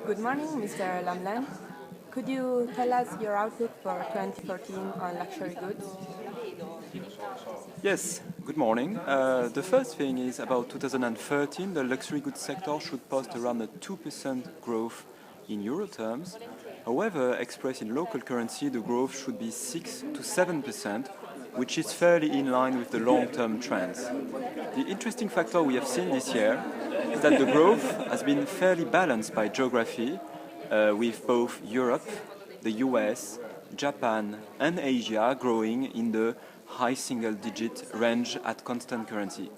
Good morning, Mr. Lamelin. Could you tell us your outlook for 2014 on luxury goods? Yes, good morning. The first thing is about 2013, the luxury goods sector should post around a 2% growth in euro terms. However, expressed in local currency, the growth should be 6 to 7%, which is fairly in line with the long-term trends. The interesting factor we have seen this year is that the growth has been fairly balanced by geography, with both Europe, the US, Japan and Asia growing in the high single-digit range at constant currency.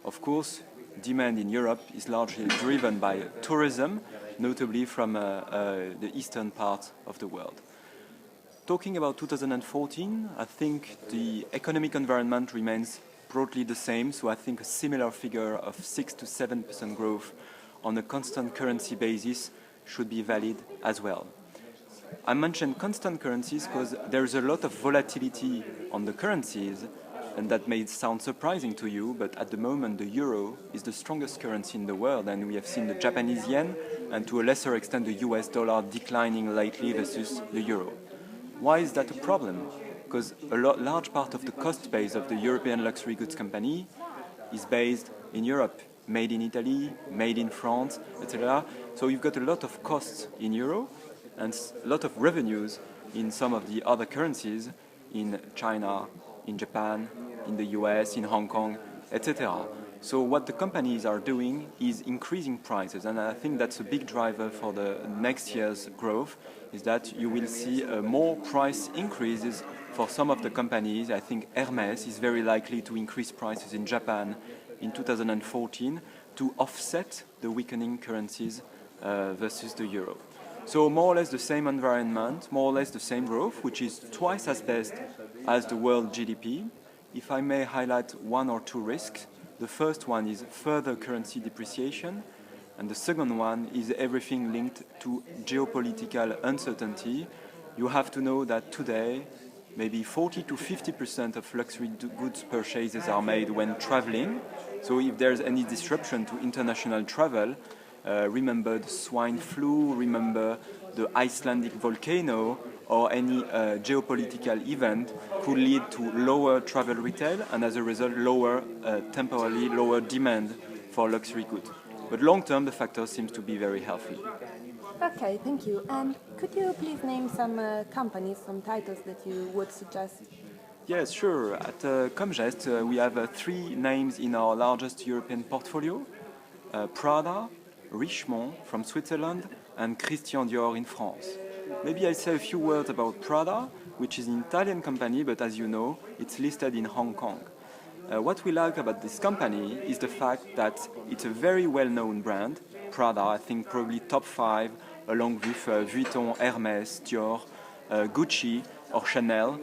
Of course, demand in Europe is largely driven by tourism, notably from the eastern part of the world. Talking about 2014, I think the economic environment remains broadly the same, so I think a similar figure of 6 to 7% growth on a constant currency basis should be valid as well. I mentioned constant currencies because there is a lot of volatility on the currencies, and that may sound surprising to you, but at the moment the euro is the strongest currency in the world, and we have seen the Japanese yen and to a lesser extent the US dollar declining lately versus the euro. Why is that a problem? Because a large part of the cost base of the European luxury goods company is based in Europe, made in Italy, made in France, etc. So you've got a lot of costs in euro and a lot of revenues in some of the other currencies in China, in Japan, in the US, in Hong Kong, etc. So what the companies are doing is increasing prices, and I think that's a big driver for the next year's growth, is that you will see more price increases for some of the companies. I think Hermès is very likely to increase prices in Japan in 2014 to offset the weakening currencies versus the euro. So more or less the same environment, more or less the same growth, which is twice as best as the world GDP. If I may highlight one or two risks, the first one is further currency depreciation, and the second one is everything linked to geopolitical uncertainty. You have to know that today, maybe 40 to 50% of luxury goods purchases are made when traveling. So if there's any disruption to international travel, remember the swine flu, remember the Icelandic volcano, or any geopolitical event could lead to lower travel retail and as a result temporarily lower demand for luxury goods. But long term the factor seems to be very healthy. Okay, thank you. And could you please name some companies, some titles that you would suggest? Yes, sure. At Comgest we have three names in our largest European portfolio: Prada, Richemont from Switzerland, and Christian Dior in France. Maybe I'll say a few words about Prada, which is an Italian company, but as you know, it's listed in Hong Kong. What we like about this company is the fact that it's a very well-known brand. Prada, I think probably top 5, along with Vuitton, Hermès, Dior, Gucci or Chanel,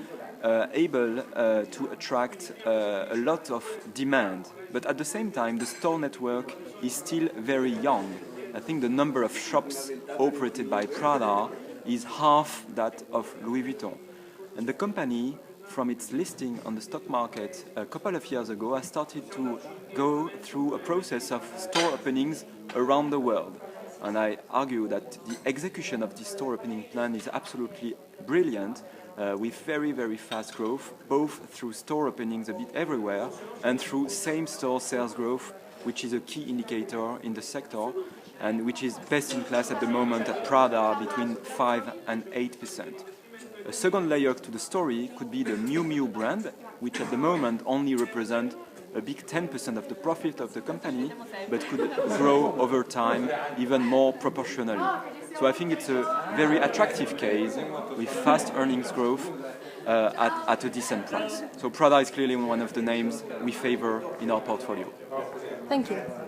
able to attract a lot of demand. But at the same time, the store network is still very young. I think the number of shops operated by Prada is half that of Louis Vuitton. And the company, from its listing on the stock market a couple of years ago, has started to go through a process of store openings around the world. And I argue that the execution of this store opening plan is absolutely brilliant, with very, very fast growth, both through store openings a bit everywhere and through same-store sales growth, which is a key indicator in the sector and which is best in class at the moment at Prada, between 5 and 8%. A second layer to the story could be the Miu Miu brand, which at the moment only represents a big 10% of the profit of the company, but could grow over time even more proportionally. So I think it's a very attractive case with fast earnings growth at a decent price. So Prada is clearly one of the names we favor in our portfolio. Thank you.